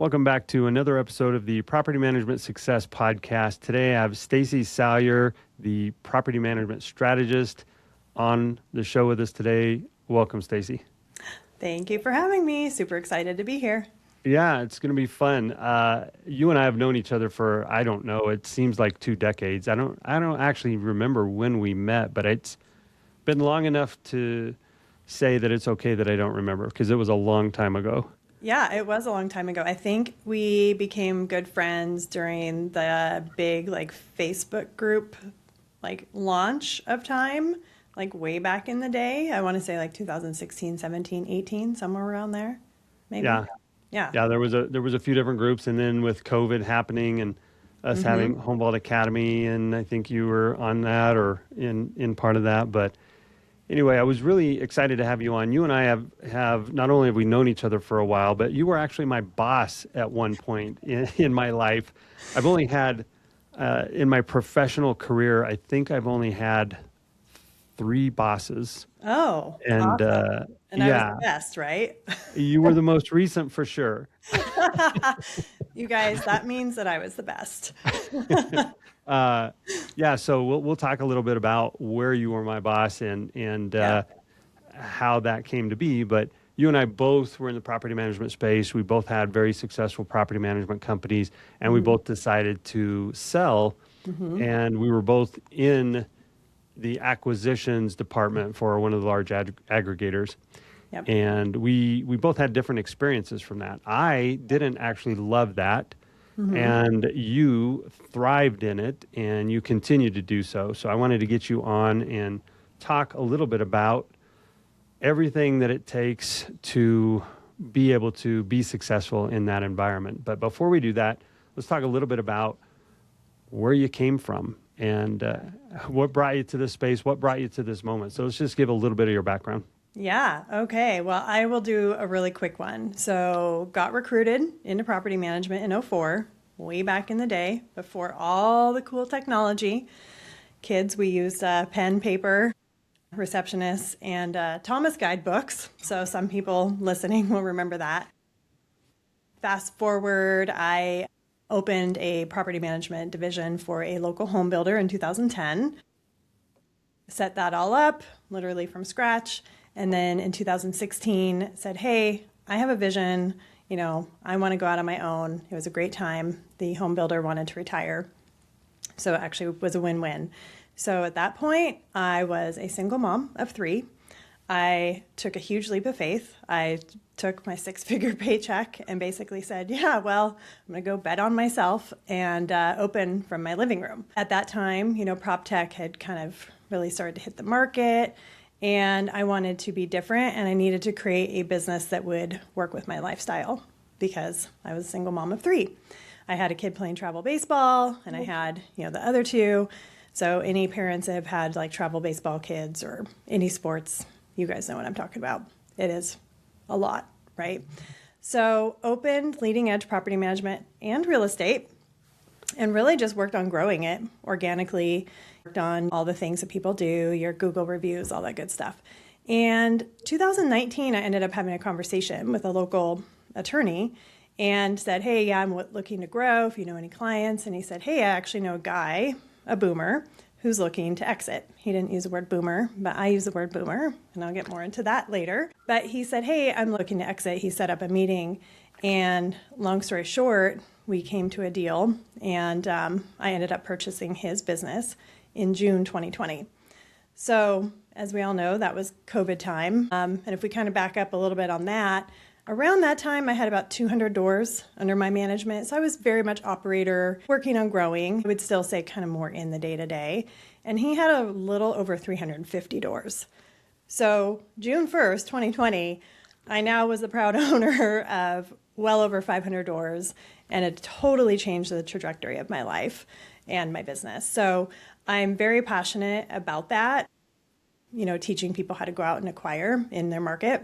Welcome back to another episode of the Property Management Success Podcast. Today I have Stacy Salyer, the property management strategist, on the show with us today. Welcome, Stacy. Thank you for having me. Super excited to be here. Yeah, it's going to be fun. You and I have known each other for, I don't know, it seems like 2 decades. I don't actually remember when we met, but it's been long enough to say that it's okay that I don't remember because it was a long time ago. Yeah, it was a long time ago. I think we became good friends during the big Facebook group launch of time, way back in the day. I want to say 2016, 17, 18, somewhere around there. Maybe. Yeah. Yeah. Yeah, there was a few different groups, and then with COVID happening and us having Homeball Academy, and I think you were on that or in part of that. But anyway, I was really excited to have you on. You and I have not only have we known each other for a while, but you were actually my boss at one point in my life. I've only had in my professional career, I think I've only had 3 bosses. Oh, And awesome. And I was yeah, the best, right? you were the most recent for sure. You guys, that means that I was the best. Yeah, so we'll talk a little bit about where you were my boss and Yeah. how that came to be. But you and I both were in the property management space. We both had very successful property management companies, and we both decided to sell. And we were both in the acquisitions department for one of the large aggregators. Yep. And we both had different experiences from that. I didn't actually love that. And you thrived in it, and you continue to do so. So I wanted to get you on and talk a little bit about everything that it takes to be able to be successful in that environment. But before we do that, let's talk a little bit about where you came from and what brought you to this space, what brought you to this moment. So let's just give a little bit of your background. Yeah. Okay. Well, I will do a really quick one. So got recruited into property management in '04, way back in the day, before all the cool technology. Kids, we used pen, paper, receptionists, and Thomas guidebooks. So some people listening will remember that. Fast forward, I opened a property management division for a local home builder in 2010. Set that all up, literally from scratch. And then in 2016 said, hey, I have a vision, I want to go out on my own. It was a great time. The home builder wanted to retire. So it actually was a win-win. So at that point, I was a single mom of 3. I took a huge leap of faith. I took my 6-figure paycheck and basically said, yeah, well, I'm going to go bet on myself and open from my living room. At that time, prop tech had kind of really started to hit the market. And I wanted to be different, and I needed to create a business that would work with my lifestyle because I was a single mom of 3. I had a kid playing travel baseball, and I had, the other 2. So any parents that have had travel baseball kids or any sports, you guys know what I'm talking about. It is a lot, right? So opened leading edge property management and real estate, and really just worked on growing it organically, worked on all the things that people do, your Google reviews, all that good stuff. And 2019, I ended up having a conversation with a local attorney and said, hey, yeah, I'm looking to grow, if you know any clients. And he said, hey, I actually know a guy, a boomer, who's looking to exit. He didn't use the word boomer, but I use the word boomer, and I'll get more into that later. But he said, hey, I'm looking to exit. He set up a meeting, and long story short, we came to a deal, and I ended up purchasing his business in June 2020. So as we all know, that was COVID time. And if we kind of back up a little bit on that, around that time, I had about 200 doors under my management. So I was very much operator, working on growing. I would still say kind of more in the day-to-day. And he had a little over 350 doors. So June 1st, 2020, I now was the proud owner of well over 500 doors, and it totally changed the trajectory of my life and my business. So I'm very passionate about that, teaching people how to go out and acquire in their market,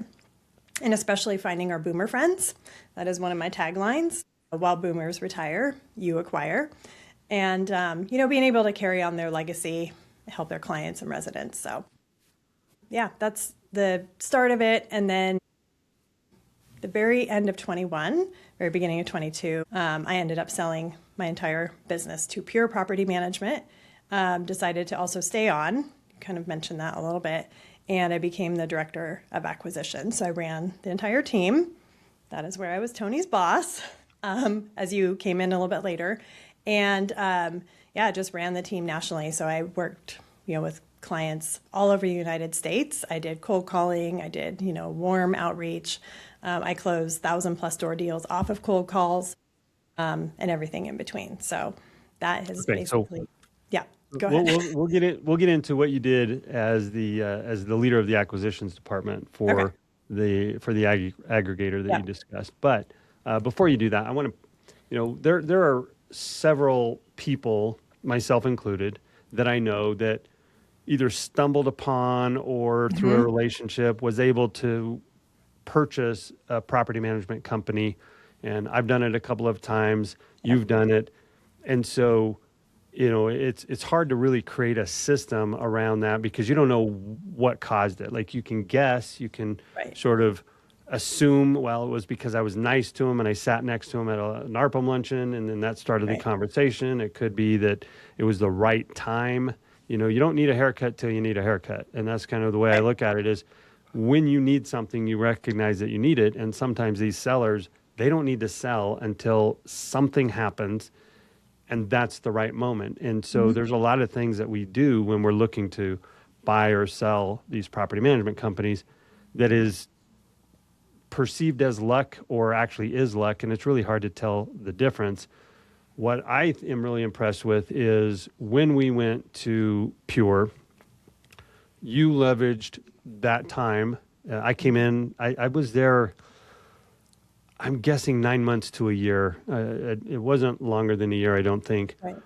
and especially finding our boomer friends. That is one of my taglines. While boomers retire, you acquire. And, being able to carry on their legacy, help their clients and residents. So yeah, that's the start of it. And then the very end of 21, very beginning of 22, I ended up selling my entire business to Pure Property Management. Decided to also stay on, kind of mentioned that a little bit, and I became the director of acquisition. So I ran the entire team. That is where I was Tony's boss, as you came in a little bit later. And yeah, just ran the team nationally. So I worked, with clients all over the United States. I did cold calling. I did, warm outreach. I closed 1,000+ door deals off of cold calls, and everything in between. So that has basically, yeah. Go ahead. We'll get into what you did as the leader of the acquisitions department for the aggregator that you discussed. But before you do that, I want to, there are several people, myself included, that I know that either stumbled upon or through a relationship was able to purchase a property management company. And I've done it a couple of times. You've done it. And so, it's hard to really create a system around that because you don't know what caused it. Like you can guess, you can sort of assume, well, it was because I was nice to him and I sat next to him at an ARPM luncheon and then that started the conversation. It could be that it was the right time. You don't need a haircut till you need a haircut. And that's kind of the way I look at it is when you need something, you recognize that you need it. And sometimes these sellers, they don't need to sell until something happens. And that's the right moment. And so there's a lot of things that we do when we're looking to buy or sell these property management companies that is perceived as luck or actually is luck. And it's really hard to tell the difference. What I am really impressed with is when we went to Pure, you leveraged that time. I came in, I was there, I'm guessing 9 months to a year. It wasn't longer than a year, I don't think. Right.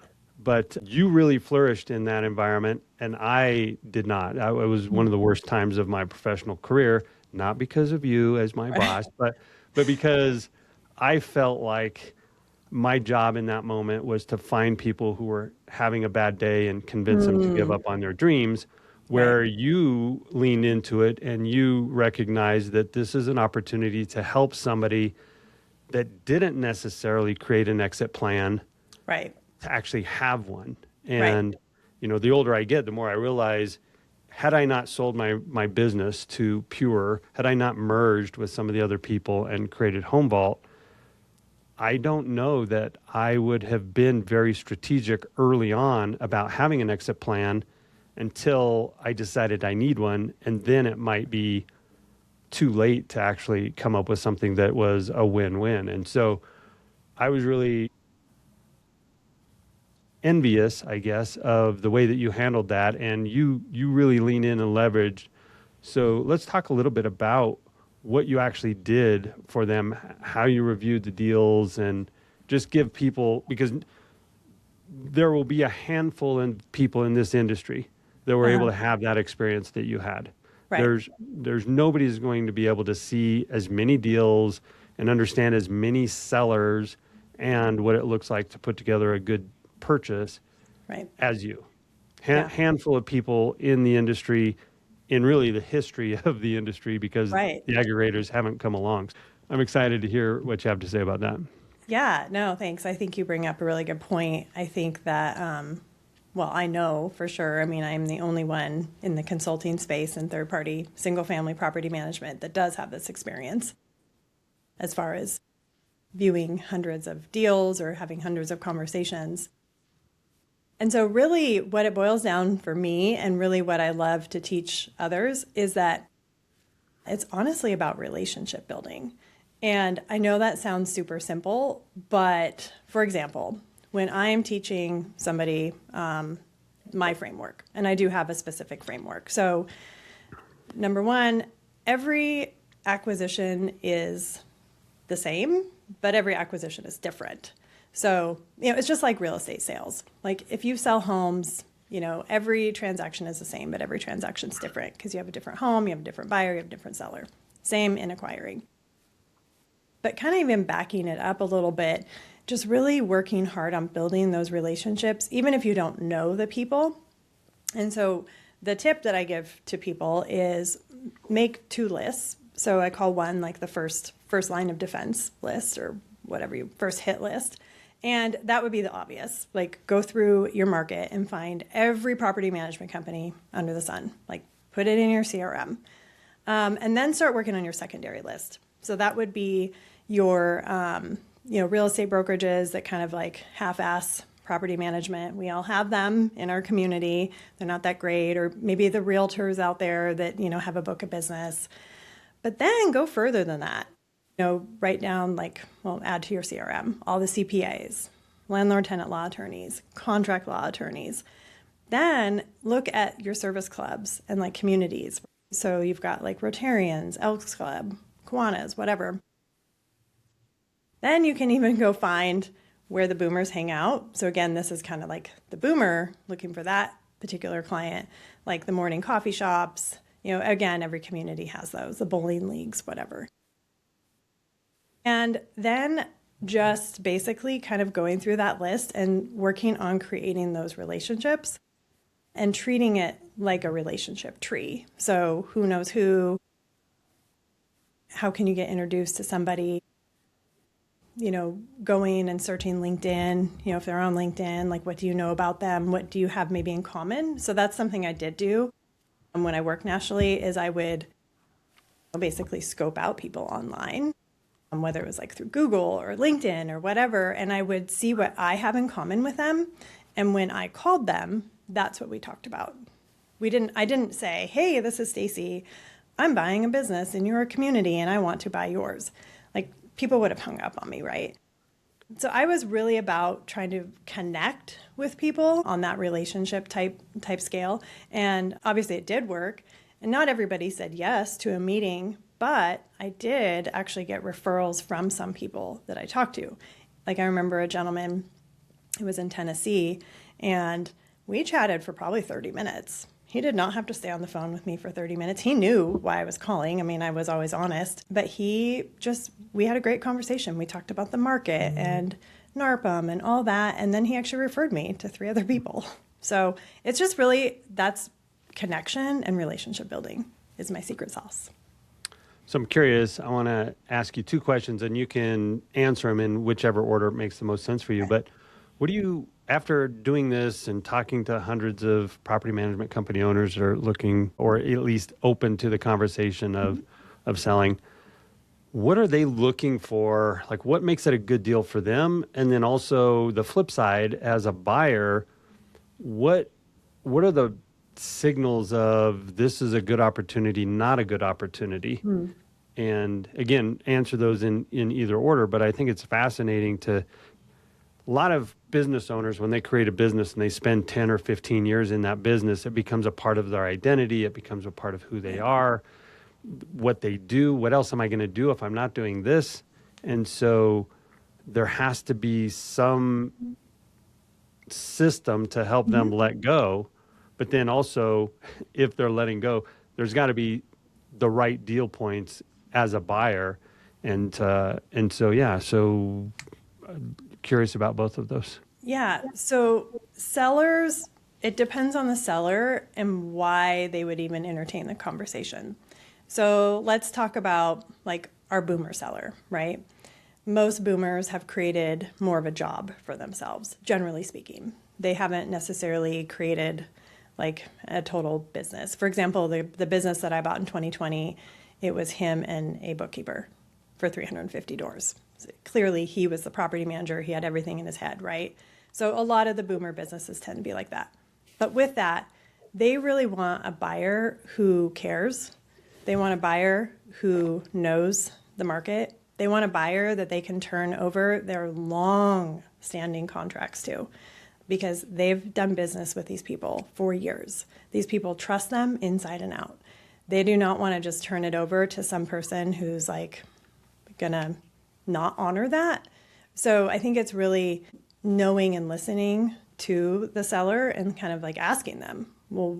But you really flourished in that environment, and I did not. It was one of the worst times of my professional career, not because of you as my boss, but because I felt like my job in that moment was to find people who were having a bad day and convince them to give up on their dreams, where you leaned into it and you recognized that this is an opportunity to help somebody that didn't necessarily create an exit plan to actually have one. And, the older I get, the more I realize, had I not sold my business to Pure, had I not merged with some of the other people and created Home Vault, I don't know that I would have been very strategic early on about having an exit plan until I decided I need one. And then it might be too late to actually come up with something that was a win-win. And so I was really envious, I guess, of the way that you handled that. And you really lean in and leverage. So let's talk a little bit about what you actually did for them, how you reviewed the deals, and just give people, because there will be a handful of people in this industry that were able to have that experience that you had. There's nobody's going to be able to see as many deals and understand as many sellers and what it looks like to put together a good purchase as you. Handful of people in the industry, in really the history of the industry, because the aggregators haven't come along. I'm excited to hear what you have to say about that. Yeah, no, thanks. I think you bring up a really good point. I think that, I know for sure, I'm the only one in the consulting space and third-party single-family property management that does have this experience as far as viewing hundreds of deals or having hundreds of conversations. And so really what it boils down for me, and really what I love to teach others, is that it's honestly about relationship building. And I know that sounds super simple, but for example, when I'm teaching somebody my framework, and I do have a specific framework. So number one, every acquisition is the same, but every acquisition is different. So, it's just like real estate sales. Like if you sell homes, every transaction is the same, but every transaction is different because you have a different home, you have a different buyer, you have a different seller. Same in acquiring. But kind of even backing it up a little bit, just really working hard on building those relationships, even if you don't know the people. And so the tip that I give to people is make 2 lists. So I call one like the first line of defense list or whatever you first hit list. And that would be the obvious, like go through your market and find every property management company under the sun, like put it in your CRM. And then start working on your secondary list. So that would be your, real estate brokerages that kind of like half-ass property management. We all have them in our community. They're not that great. Or maybe the realtors out there that, have a book of business. But then go further than that. Write down add to your CRM, all the CPAs, landlord tenant law attorneys, contract law attorneys. Then look at your service clubs and like communities. So you've got like Rotarians, Elks Club, Kiwanis, whatever. Then you can even go find where the boomers hang out. So again, this is kind of like the boomer looking for that particular client, like the morning coffee shops. Again, every community has those, the bowling leagues, whatever. And then just basically kind of going through that list and working on creating those relationships and treating it like a relationship tree. So who knows who? How can you get introduced to somebody? Going and searching LinkedIn, if they're on LinkedIn, like what do you know about them? What do you have maybe in common? So that's something I did do when I worked nationally is I would basically scope out people online, whether it was like through Google or LinkedIn or whatever, and I would see what I have in common with them. And when I called them, that's what we talked about. I didn't say, hey, this is Stacy. I'm buying a business in your community and I want to buy yours. Like people would have hung up on me, right? So I was really about trying to connect with people on that relationship type scale. And obviously it did work. And not everybody said yes to a meeting, but I did actually get referrals from some people that I talked to. Like I remember a gentleman who was in Tennessee and we chatted for probably 30 minutes. He did not have to stay on the phone with me for 30 minutes. He knew why I was calling. I mean, I was always honest, but we had a great conversation. We talked about the market and NARPM and all that. And then he actually referred me to 3 other people. So it's just really, that's connection and relationship building is my secret sauce. So I'm curious, I want to ask you 2 questions and you can answer them in whichever order makes the most sense for you. But what do you, after doing this and talking to hundreds of property management company owners that are looking or at least open to the conversation of selling, what are they looking for? Like what makes it a good deal for them? And then also the flip side, as a buyer, what are the signals of this is a good opportunity, not a good opportunity? And again, answer those in either order. But I think it's fascinating a lot of business owners, when they create a business and they spend 10 or 15 years in that business, it becomes a part of their identity. It becomes a part of who they are, what they do. What else am I going to do if I'm not doing this? And so there has to be some system to help them let go. But then also, if they're letting go, there's got to be the right deal points as a buyer. And so curious about both of those. Yeah. So sellers, it depends on the seller and why they would even entertain the conversation. So let's talk about like our boomer seller, right? Most boomers have created more of a job for themselves, generally speaking. They haven't necessarily created like a total business. For example, the business that I bought in 2020, it was him and a bookkeeper for 350 doors. So clearly, he was the property manager. He had everything in his head, right? So a lot of the boomer businesses tend to be like that. But with that, they really want a buyer who cares. They want a buyer who knows the market. They want a buyer that they can turn over their long-standing contracts to, because they've done business with these people for years. These people trust them inside and out. They do not want to just turn it over to some person who's like gonna not honor that. So I think it's really knowing and listening to the seller and kind of like asking them, well,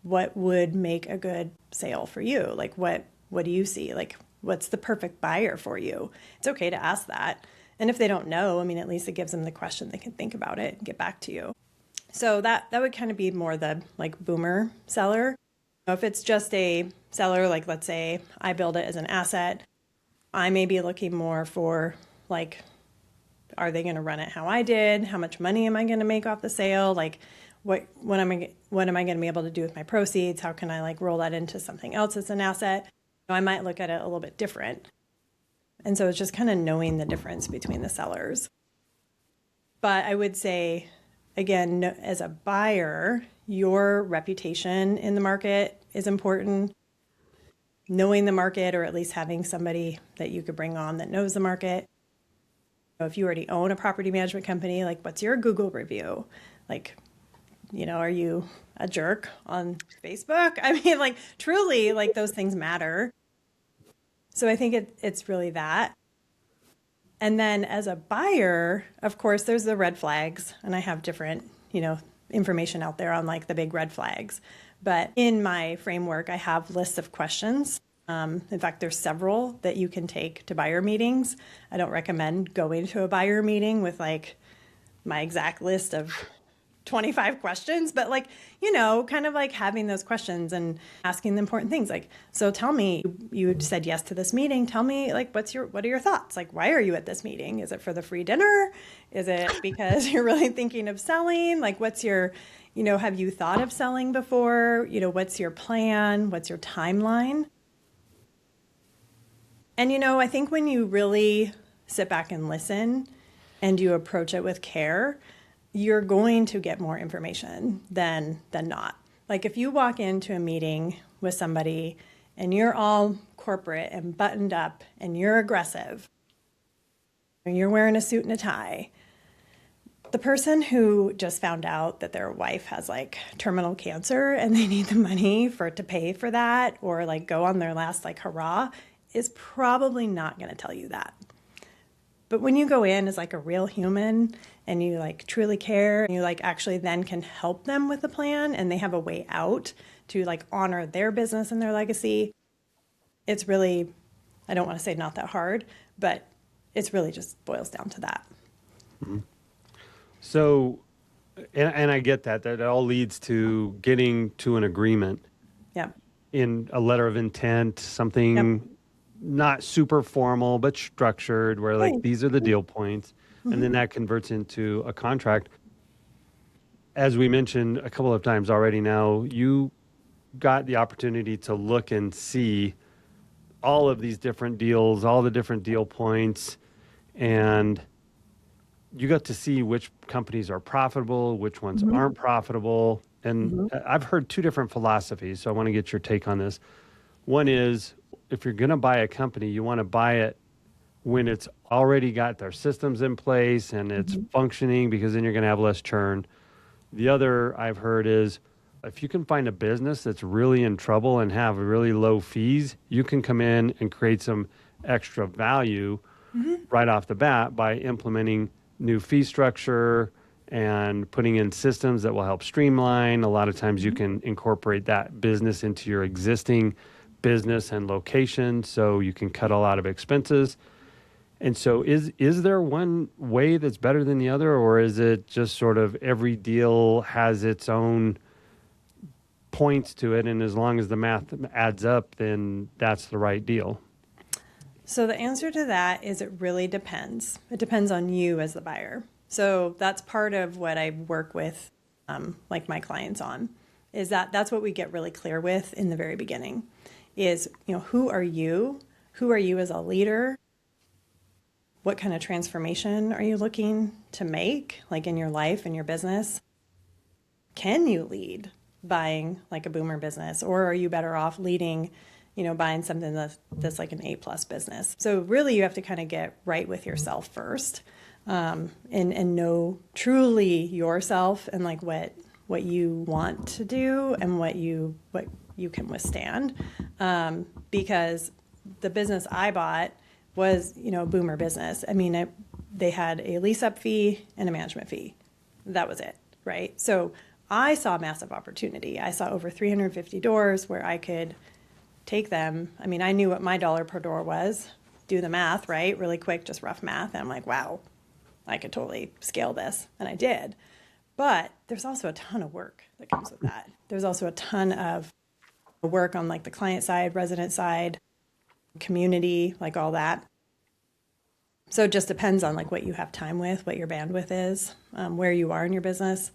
what would make a good sale for you? Like what do you see? Like what's the perfect buyer for you? It's okay to ask that. And if they don't know, I mean, at least it gives them the question. They can think about it and get back to you. So that would kind of be more the like boomer seller. If it's just a seller, like let's say I build it as an asset, I may be looking more for like, are they going to run it how I did? How much money am I going to make off the sale? Like, what am I going to be able to do with my proceeds? How can I like roll that into something else as an asset? I might look at it a little bit different. And so it's just kind of knowing the difference between the sellers. But I would say, again, as a buyer, your reputation in the market is important. Knowing the market, or at least having somebody that you could bring on that knows the market. If you already own a property management company, like what's your Google review? Like, are you a jerk on Facebook? I mean, like truly, like those things matter. So I think it's really that. And then as a buyer, of course, there's the red flags, and I have different, information out there on like the big red flags. But in my framework, I have lists of questions. In fact, there's several that you can take to buyer meetings. I don't recommend going to a buyer meeting with like my exact list of 25 questions, but like, kind of like having those questions and asking the important things. Like, so tell me, you said yes to this meeting. Tell me like, what are your thoughts? Like, why are you at this meeting? Is it for the free dinner? Is it because you're really thinking of selling? Like, what's your, have you thought of selling before? What's your plan? What's your timeline? And, I think when you really sit back and listen and you approach it with care, you're going to get more information than not. Like if you walk into a meeting with somebody and you're all corporate and buttoned up and you're aggressive and you're wearing a suit and a tie, the person who just found out that their wife has like terminal cancer and they need the money to pay for that, or like go on their last like hurrah, is probably not going to tell you that. But when you go in as like a real human and you like truly care, and you like actually then can help them with the plan, and they have a way out to like honor their business and their legacy, it's really, I don't want to say not that hard, but it's really just boils down to that. Mm-hmm. So, and I get that it all leads to getting to an agreement. Yep. In a letter of intent, something Yep. not super formal, but structured, where like these are the deal points. Mm-hmm. And then that converts into a contract. As we mentioned a couple of times already now, you got the opportunity to look and see all of these different deals, all the different deal points, and you got to see which companies are profitable, which ones mm-hmm. aren't profitable. And mm-hmm. I've heard two different philosophies, so I want to get your take on this. One is, if you're going to buy a company, you want to buy it when it's already got their systems in place and it's mm-hmm. functioning, because then you're going to have less churn. The other I've heard is, if you can find a business that's really in trouble and have really low fees, you can come in and create some extra value mm-hmm. right off the bat by implementing new fee structure and putting in systems that will help streamline. A lot of times you can incorporate that business into your existing business and location, so you can cut a lot of expenses. And so is there one way that's better than the other, or is it just sort of every deal has its own points to it, and as long as the math adds up, then that's the right deal? So the answer to that is it really depends. It depends on you as the buyer. So that's part of what I work with like my clients on, is that's what we get really clear with in the very beginning is, who are you? Who are you as a leader? What kind of transformation are you looking to make, like in your life and your business? Can you lead buying like a boomer business, or are you better off leading, buying something that's like an A+ business? So really you have to kind of get right with yourself first, and know truly yourself and like what you want to do and what you can withstand. Because the business I bought was, a boomer business. I mean, they had a lease up fee and a management fee. That was it, right? So I saw massive opportunity. I saw over 350 doors where I could take them. I mean, I knew what my dollar per door was. Do the math, right? Really quick, just rough math. And I'm like, wow, I could totally scale this. And I did. But there's also a ton of work that comes with that. There's also a ton of work on like the client side, resident side, community, like all that. So it just depends on like what you have time with, what your bandwidth is, where you are in your business.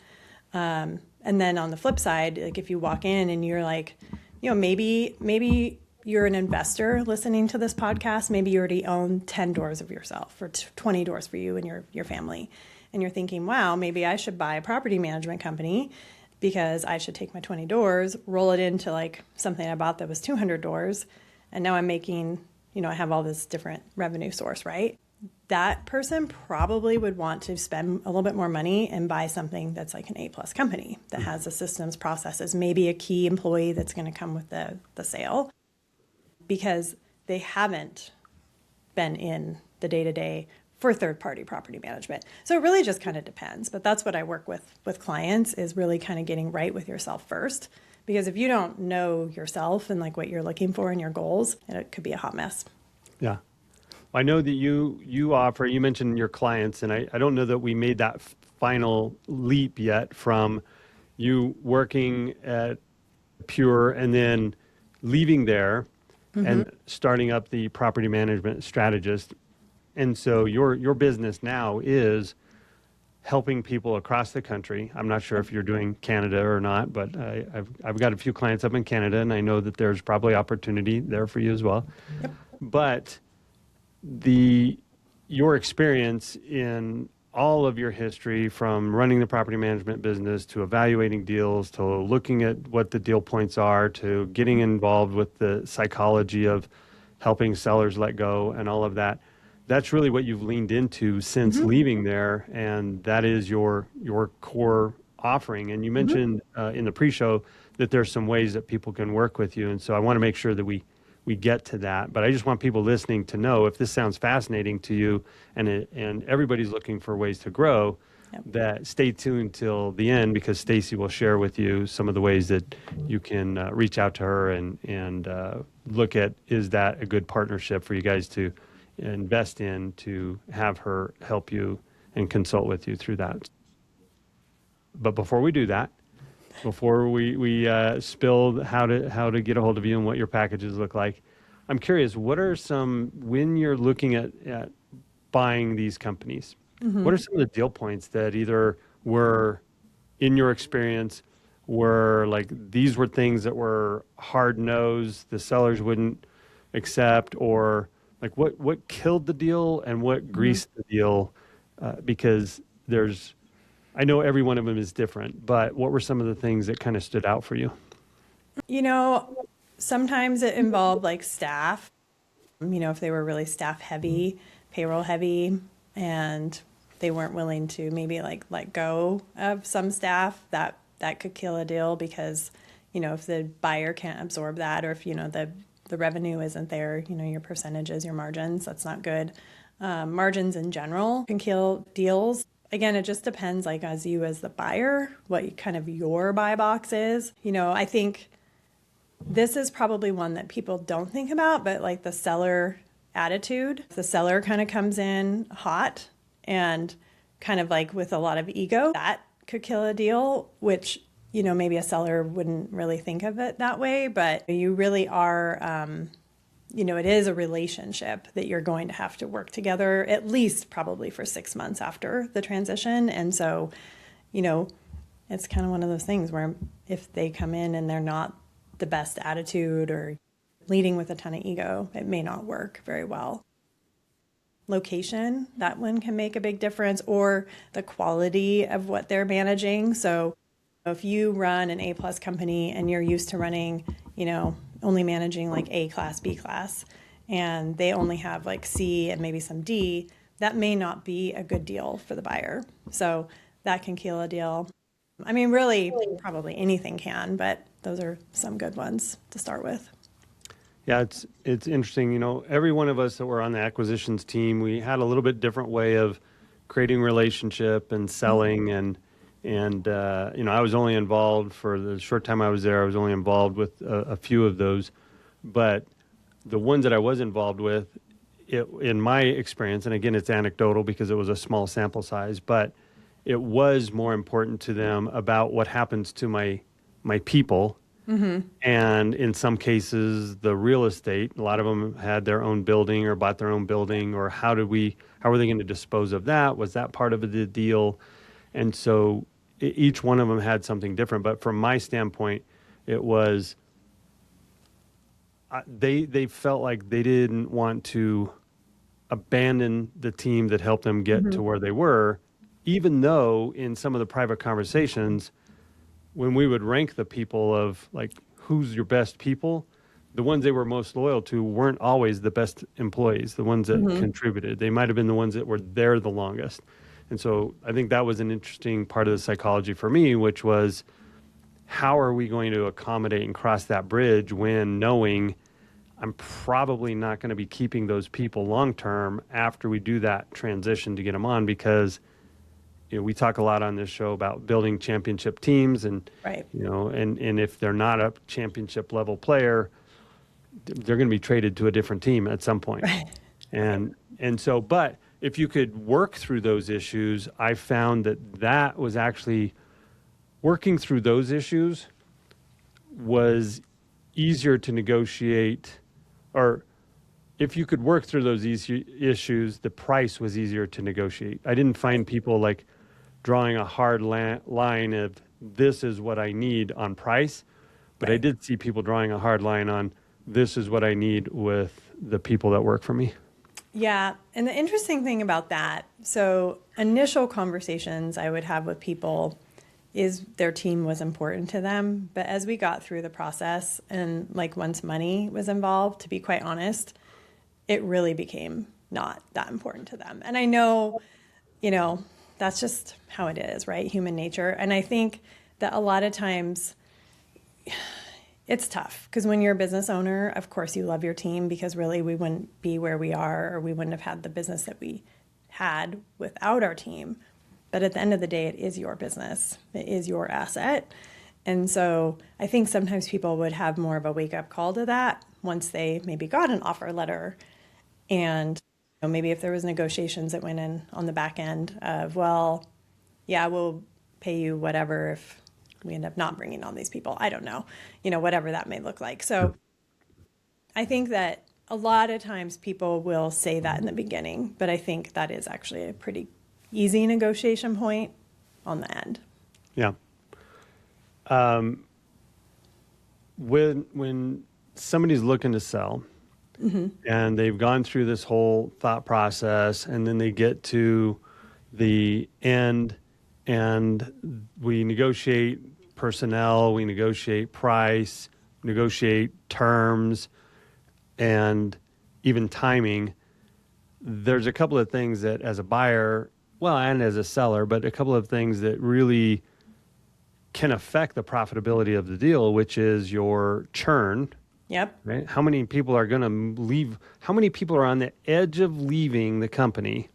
And then on the flip side, like if you walk in and you're like, maybe you're an investor listening to this podcast, maybe you already own 10 doors of yourself or 20 doors for you and your family. And you're thinking, wow, maybe I should buy a property management company because I should take my 20 doors, roll it into like something I bought that was 200 doors. And now I'm making, I have all this different revenue source, right? That person probably would want to spend a little bit more money and buy something that's like an A+ company that has the systems, processes, maybe a key employee that's going to come with the sale, because they haven't been in the day-to-day for third-party property management. So it really just kind of depends. But that's what I work with clients, is really kind of getting right with yourself first. Because if you don't know yourself and like what you're looking for and your goals, it could be a hot mess. Yeah. I know that you offer, you mentioned your clients, and I don't know that we made that final leap yet from you working at Pure and then leaving there and starting up the property management strategist. And so your business now is helping people across the country. I'm not sure if you're doing Canada or not, but I've got a few clients up in Canada, and I know that there's probably opportunity there for you as well. Yep. But your experience in all of your history, from running the property management business to evaluating deals to looking at what the deal points are to getting involved with the psychology of helping sellers let go and all of that, that's really what you've leaned into since leaving there, and that is your core offering. And you mentioned in the pre-show that there's some ways that people can work with you, and so I want to make sure that we get to that. But I just want people listening to know, if this sounds fascinating to you and everybody's looking for ways to grow, that stay tuned till the end, because Stacy will share with you some of the ways that you can reach out to her and look at, is that a good partnership for you guys to invest in, to have her help you and consult with you through that. But before we do that, before we spill how to get a hold of you and what your packages look like, I'm curious, what are some, when you're looking at buying these companies, what are some of the deal points that either were, in your experience, were like, these were things that were hard nosed, the sellers wouldn't accept, or like what killed the deal and what greased the deal? Because I know every one of them is different, but what were some of the things that kind of stood out for you? Sometimes it involved like staff, if they were really staff heavy, payroll heavy, and they weren't willing to maybe like let go of some staff, that could kill a deal, because, if the buyer can't absorb that, or if, the revenue isn't there, your percentages, your margins, that's not good. Margins in general can kill deals. Again, it just depends, like, as the buyer, what kind of your buy box is. I think this is probably one that people don't think about, but like the seller attitude, the seller kind of comes in hot and kind of like with a lot of ego, that could kill a deal, which, maybe a seller wouldn't really think of it that way, but you really are, it is a relationship that you're going to have to work together, at least probably for 6 months after the transition. And so, it's kind of one of those things where if they come in and they're not the best attitude or leading with a ton of ego, it may not work very well. Location, that one can make a big difference, or the quality of what they're managing. So if you run an A+ company and you're used to running, only managing like A class, B class, and they only have like C and maybe some D, that may not be a good deal for the buyer. So that can kill a deal. I mean, really, probably anything can, but those are some good ones to start with. Yeah, it's interesting. Every one of us that were on the acquisitions team, we had a little bit different way of creating relationship and selling. And I was only involved for the short time I was there. I was only involved with a few of those. But the ones that I was involved with, in my experience, and again, it's anecdotal because it was a small sample size, but it was more important to them about what happens to my people And in some cases, the real estate, a lot of them had their own building or bought their own building, or how were they going to dispose of that? Was that part of the deal? And so each one of them had something different. But from my standpoint, it was, they felt like they didn't want to abandon the team that helped them get to where they were, even though in some of the private conversations, when we would rank the people of like, who's your best people, the ones they were most loyal to weren't always the best employees, the ones that contributed. They might have been the ones that were there the longest. And so I think that was an interesting part of the psychology for me, which was, how are we going to accommodate and cross that bridge when knowing I'm probably not going to be keeping those people long term after we do that transition to get them on? Because we talk a lot on this show about building championship teams, and and if they're not a championship level player, they're going to be traded to a different team at some point. Right. And so, but if you could work through those issues, I found that was actually working through those issues was easier to negotiate, or if you could work through those issues, the price was easier to negotiate. I didn't find people like drawing a hard line of this is what I need on price, but I did see people drawing a hard line on this is what I need with the people that work for me. Yeah. And the interesting thing about that, so initial conversations I would have with people is their team was important to them. But as we got through the process and like once money was involved, to be quite honest, it really became not that important to them. And I know, that's just how it is, right? Human nature. And I think that a lot of times it's tough because when you're a business owner, of course you love your team, because really we wouldn't be where we are, or we wouldn't have had the business that we had without our team. But at the end of the day, it is your business. It is your asset. And so I think sometimes people would have more of a wake-up call to that once they maybe got an offer letter. And maybe if there was negotiations that went in on the back end of, well, yeah, we'll pay you whatever if we end up not bringing on these people. I don't know, whatever that may look like. So I think that a lot of times people will say that in the beginning, but I think that is actually a pretty easy negotiation point on the end. Yeah. When somebody's looking to sell and they've gone through this whole thought process, and then they get to the end and we negotiate personnel, we negotiate price, negotiate terms, and even timing, there's a couple of things that as a buyer, and as a seller, but a couple of things that really can affect the profitability of the deal, which is your churn. Yep. Right? How many people are going to leave? How many people are on the edge of leaving the company?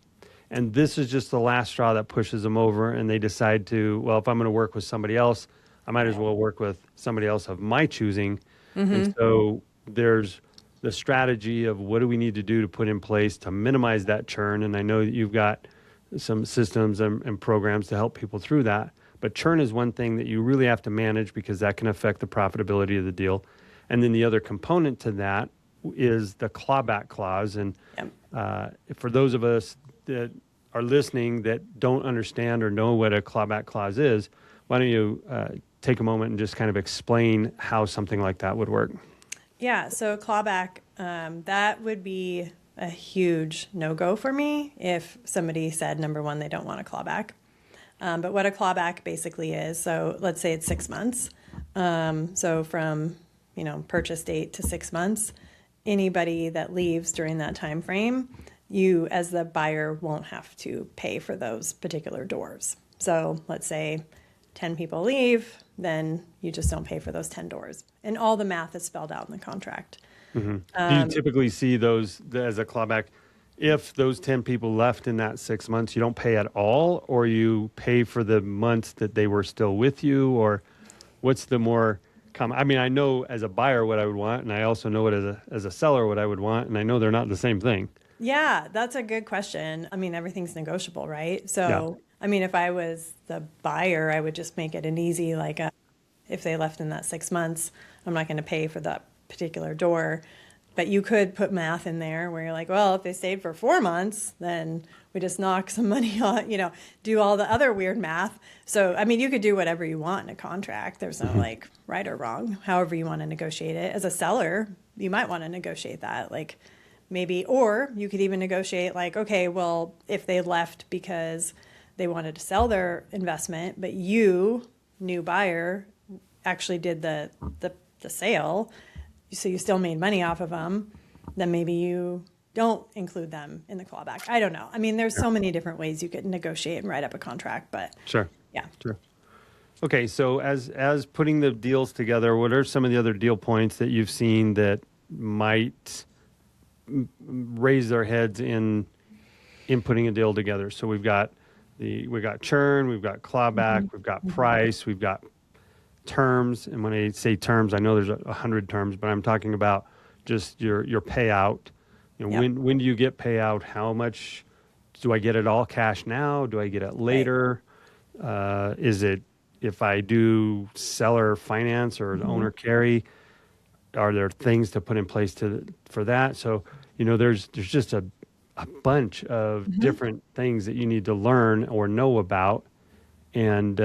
And this is just the last straw that pushes them over, and they decide to, if I'm going to work with somebody else, I might as well work with somebody else of my choosing. And so there's the strategy of what do we need to do to put in place to minimize that churn. And I know that you've got some systems and programs to help people through that. But churn is one thing that you really have to manage because that can affect the profitability of the deal. And then the other component to that is the clawback clause. And for those of us that are listening that don't understand or know what a clawback clause is, why don't you take a moment and just kind of explain how something like that would work? Yeah, so clawback, that would be a huge no-go for me if somebody said, number one, they don't want a clawback. But what a clawback basically is, so let's say it's 6 months. So from purchase date to 6 months, anybody that leaves during that time frame, you as the buyer won't have to pay for those particular doors. So let's say 10 people leave, then you just don't pay for those 10 doors. And all the math is spelled out in the contract. Do you typically see those as a clawback? If those 10 people left in that 6 months, you don't pay at all, or you pay for the months that they were still with you, or what's the more common? I mean, I know as a buyer what I would want, and I also know what as a seller what I would want, and I know they're not the same thing. Yeah, that's a good question. I mean, everything's negotiable, right? So, I mean, if I was the buyer, I would just make it an easy, if they left in that 6 months, I'm not going to pay for that particular door. But you could put math in there where you're like, well, if they stayed for 4 months, then we just knock some money on, do all the other weird math. So, I mean, you could do whatever you want in a contract. There's no like right or wrong, however you want to negotiate it. As a seller, you might want to negotiate that, like maybe, or you could even negotiate like, okay, well, if they left because they wanted to sell their investment, but you, new buyer, actually did the sale, so you still made money off of them, then maybe you don't include them in the clawback. I don't know. I mean, there's so many different ways you could negotiate and write up a contract, but Sure. yeah. Sure. Okay, so as putting the deals together, what are some of the other deal points that you've seen that might raise their heads in putting a deal together? So we've got churn, we've got clawback, we've got price, we've got terms. And when I say terms, I know there's 100 terms, but I'm talking about just your payout. When do you get payout? How much do I get it all cash now? Do I get it later? Is it if I do seller finance or owner carry? Are there things to put in place for that? So there's just a bunch of different things that you need to learn or know about, and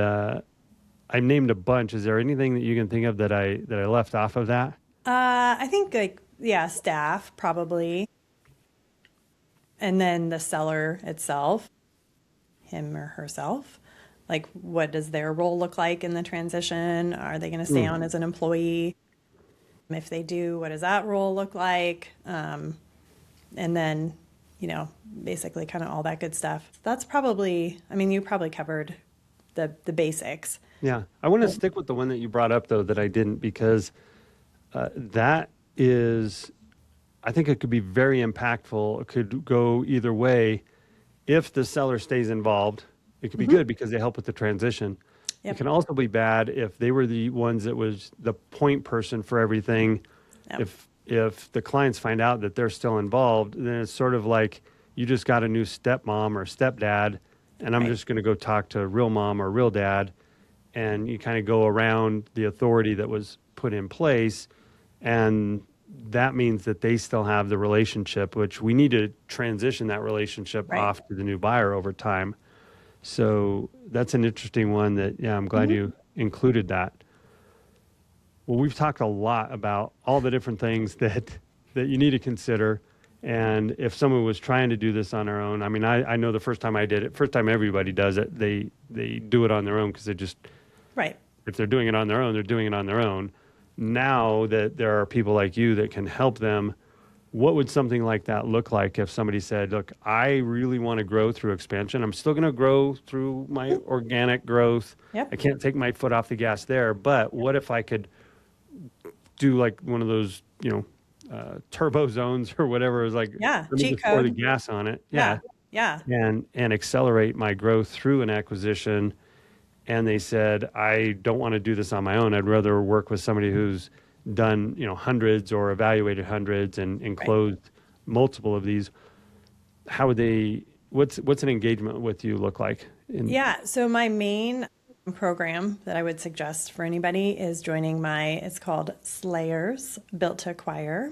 I named a bunch. Is there anything that you can think of that I left off of that? I think staff probably. And then the seller itself, him or herself, like what does their role look like in the transition? Are they going to stay on as an employee? If they do, what does that role look like? And then, basically kind of all that good stuff. That's probably, you probably covered the basics. Yeah. I want to stick with the one that you brought up, though, that I didn't, because that is, I think it could be very impactful. It could go either way. If the seller stays involved, it could be good because they help with the transition. Yep. It can also be bad if they were the ones that was the point person for everything. Yep. If the clients find out that they're still involved, then it's sort of like you just got a new stepmom or stepdad, and I'm just going to go talk to real mom or real dad. And you kind of go around the authority that was put in place, and that means that they still have the relationship, which we need to transition that relationship off to the new buyer over time. So that's an interesting one that, I'm glad you included that. Well, we've talked a lot about all the different things that you need to consider. And if someone was trying to do this on their own, I know the first time I did it, first time everybody does it, they do it on their own because they just, if they're doing it on their own, they're doing it on their own. Now that there are people like you that can help them, what would something like that look like if somebody said, look, I really want to grow through expansion. I'm still going to grow through my organic growth. Yep. I can't take my foot off the gas there. But what if I could do like one of those, turbo zones or whatever is like, let me just pour the gas on it. Yeah. And accelerate my growth through an acquisition. And they said, I don't want to do this on my own. I'd rather work with somebody who's done, hundreds or evaluated hundreds and closed multiple of these. How would what's an engagement with you look like? So my main program that I would suggest for anybody is joining it's called Salyer's Built to Acquire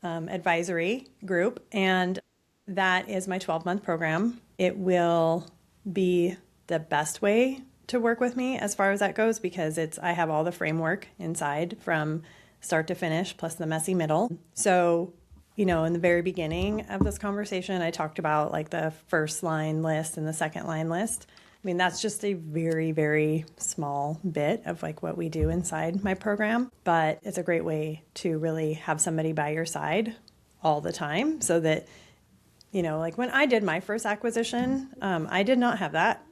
advisory group. And that is my 12-month program. It will be the best way to work with me as far as that goes, because I have all the framework inside from start to finish, plus the messy middle. So, in the very beginning of this conversation, I talked about like the first line list and the second line list. That's just a very, very small bit of like what we do inside my program, but it's a great way to really have somebody by your side all the time so that, like when I did my first acquisition, I did not have that.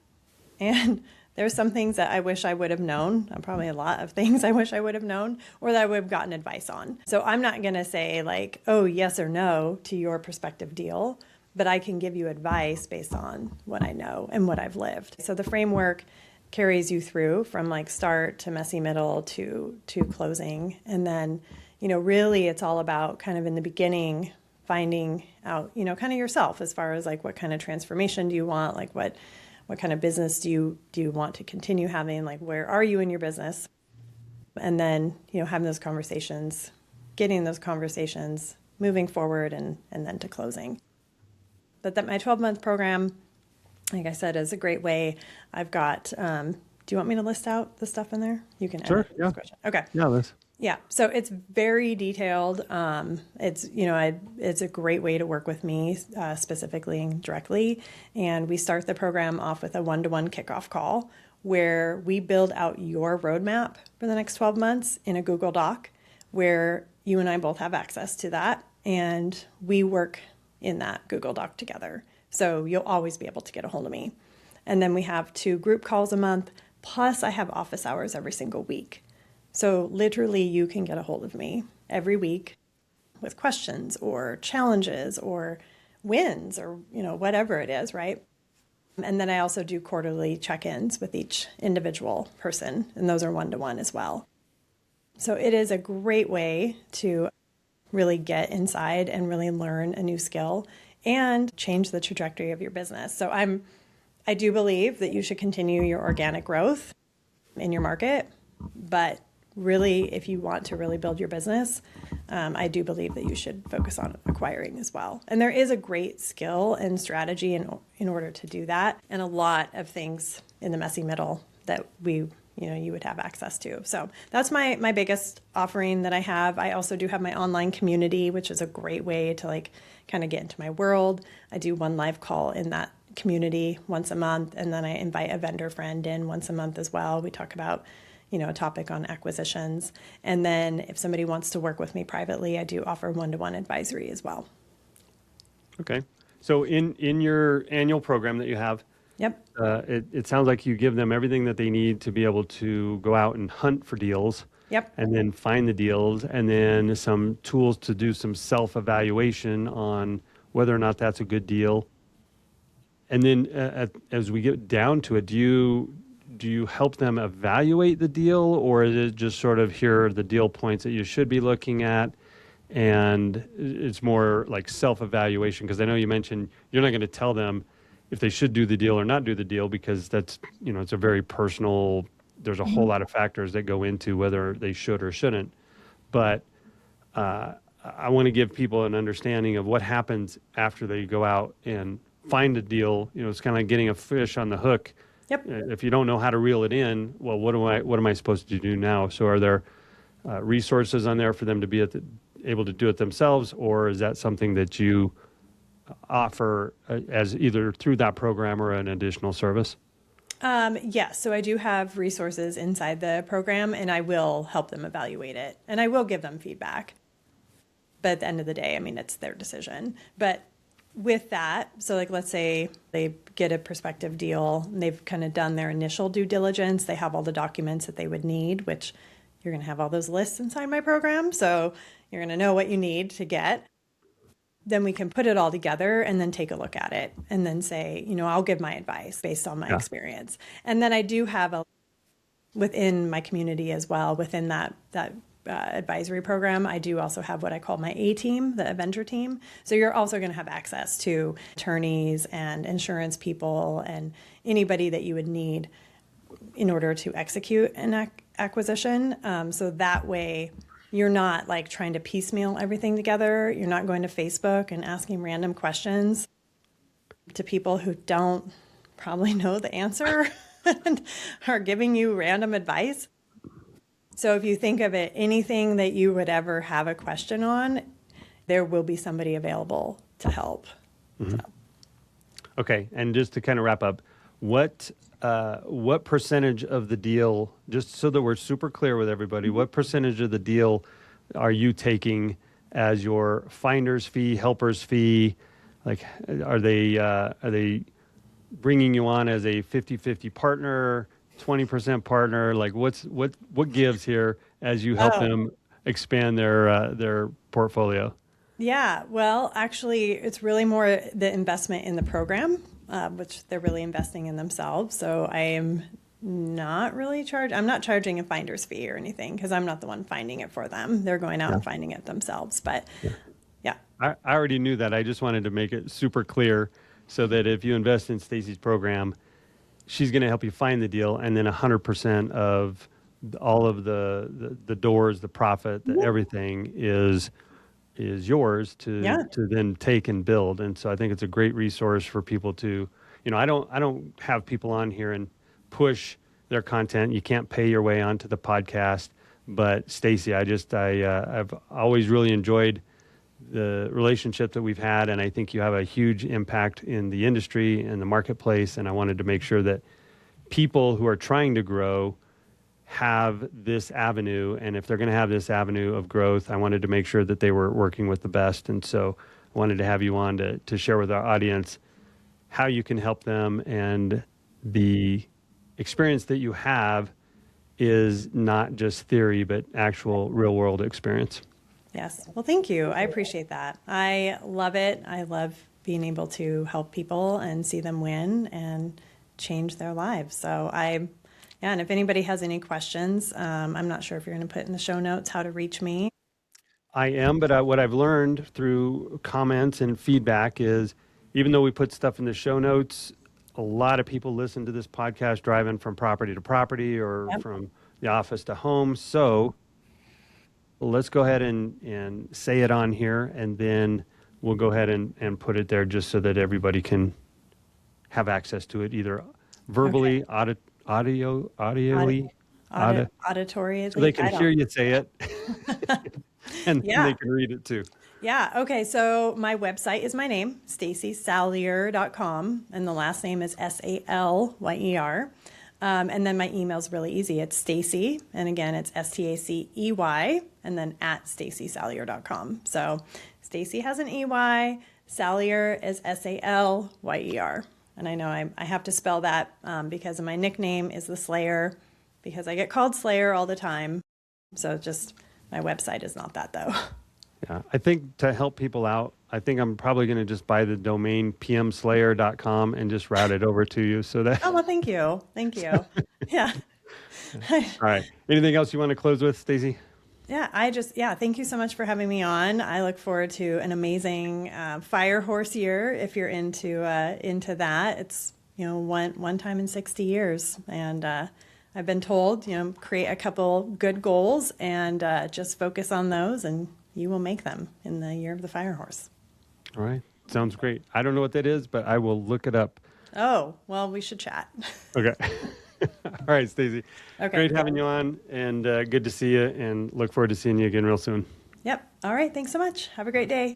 And there's some things that I wish I would have known, probably a lot of things I wish I would have known, or that I would have gotten advice on. So I'm not going to say like, oh, yes or no to your prospective deal, but I can give you advice based on what I know and what I've lived. So the framework carries you through from like start to messy middle to closing. And then, really it's all about kind of in the beginning, finding out, kind of yourself as far as like what kind of transformation do you want, like what kind of business do you want to continue having? Like, where are you in your business? And then, having those conversations, getting those conversations moving forward and then to closing. But that my 12-month program, like I said, is a great way. I've got, do you want me to list out the stuff in there? You can Sure. edit Yeah. this question. Okay. Yeah. Yeah, so it's very detailed. It's a great way to work with me specifically and directly. And we start the program off with a one-to-one kickoff call where we build out your roadmap for the next 12 months in a Google Doc where you and I both have access to that. And we work in that Google Doc together. So you'll always be able to get a hold of me. And then we have 2 group calls a month, plus I have office hours every single week. So literally you can get a hold of me every week with questions or challenges or wins or, whatever it is, right? And then I also do quarterly check-ins with each individual person, and those are one-to-one as well. So it is a great way to really get inside and really learn a new skill and change the trajectory of your business. So I do believe that you should continue your organic growth in your market, but really, if you want to really build your business, I do believe that you should focus on acquiring as well. And there is a great skill and strategy in order to do that, and a lot of things in the messy middle that you would have access to. So that's my biggest offering that I have. I also do have my online community, which is a great way to kind of get into my world. I do one live call in that community once a month, and then I invite a vendor friend in once a month as well. We talk about a topic on acquisitions. And then if somebody wants to work with me privately, I do offer one-to-one advisory as well. Okay. So in your annual program that you have, Yep. It sounds like you give them everything that they need to be able to go out and hunt for deals. Yep. And then find the deals, and then some tools to do some self-evaluation on whether or not that's a good deal. And then as we get down to it, do you help them evaluate the deal, or is it just sort of here are the deal points that you should be looking at, and it's more like self-evaluation? Because I know you mentioned you're not going to tell them if they should do the deal or not do the deal, because that's, it's a very personal, there's a whole lot of factors that go into whether they should or shouldn't. But I want to give people an understanding of what happens after they go out and find a deal. It's kind of like getting a fish on the hook. Yep. If you don't know how to reel it in, well, what am I supposed to do now? So are there resources on there for them to be able to do it themselves, or is that something that you offer as either through that program or an additional service? Yes. So I do have resources inside the program, and I will help them evaluate it, and I will give them feedback. But at the end of the day, it's their decision. But with that, so let's say they get a prospective deal and they've kind of done their initial due diligence, they have all the documents that they would need, which you're going to have all those lists inside my program. So you're going to know what you need to get. Then we can put it all together and then take a look at it and then say, I'll give my advice based on my experience. And then I do have within my community as well, within that advisory program, I do also have what I call my A team, the Avenger team. So you're also going to have access to attorneys and insurance people and anybody that you would need in order to execute an acquisition. So that way you're not trying to piecemeal everything together. You're not going to Facebook and asking random questions to people who don't probably know the answer and are giving you random advice. So if you think of it, anything that you would ever have a question on, there will be somebody available to help. Mm-hmm. So. Okay, and just to kind of wrap up, what percentage of the deal, just so that we're super clear with everybody, what percentage of the deal are you taking as your finder's fee, helper's fee? Are they bringing you on as a 50-50 partner? 20% partner? What gives here as you help them expand their portfolio? Yeah, well, actually, it's really more the investment in the program, which they're really investing in themselves. So I am not really I'm not charging a finder's fee or anything because I'm not the one finding it for them. They're going out and finding it themselves. But yeah. I already knew that. I just wanted to make it super clear so that if you invest in Stacy's program, she's going to help you find the deal, and then 100% of all of the doors, the profit, the everything is yours Yeah. to then take and build. And so I think it's a great resource for people to, I don't have people on here and push their content. You can't pay your way onto the podcast. But Stacy, I've always really enjoyed the relationship that we've had, and I think you have a huge impact in the industry and the marketplace. And I wanted to make sure that people who are trying to grow have this avenue, and if they're going to have this avenue of growth, I wanted to make sure that they were working with the best. And so I wanted to have you on to share with our audience how you can help them, and the experience that you have is not just theory, but actual real world experience. Yes. Well, thank you. I appreciate that. I love it. I love being able to help people and see them win and change their lives. So and if anybody has any questions, I'm not sure if you're going to put in the show notes how to reach me. I am, but what I've learned through comments and feedback is, even though we put stuff in the show notes, a lot of people listen to this podcast driving from property to property or from the office to home. So let's go ahead and say it on here, and then we'll go ahead and put it there just so that everybody can have access to it, either verbally, auditorily, Auditorily. so they can hear you say it, and they can read it too. Yeah. Okay. So my website is my name, StaceySalyer.com, and the last name is Salyer. And then my email is really easy. It's Stacy, and again, it's Stacey, and then at StaceySalyer.com. So Stacy has an EY, Salyer is Salyer. And I know I have to spell that because of my nickname is the Slayer, because I get called Slayer all the time. So just my website is not that, though. Yeah, I think to help people out, I think I'm probably going to just buy the domain pmslayer.com and just route it over to you so that. Oh, well, thank you. Thank you. Yeah. All right. Anything else you want to close with, Stacy? Yeah, thank you so much for having me on. I look forward to an amazing fire horse year if you're into that. It's, one time in 60 years. And I've been told, create a couple good goals and just focus on those, and you will make them in the year of the fire horse. All right. Sounds great. I don't know what that is, but I will look it up. Oh, well, we should chat. Okay. All right, Stacy. Okay. Great having you on, and good to see you, and look forward to seeing you again real soon. Yep. All right. Thanks so much. Have a great day.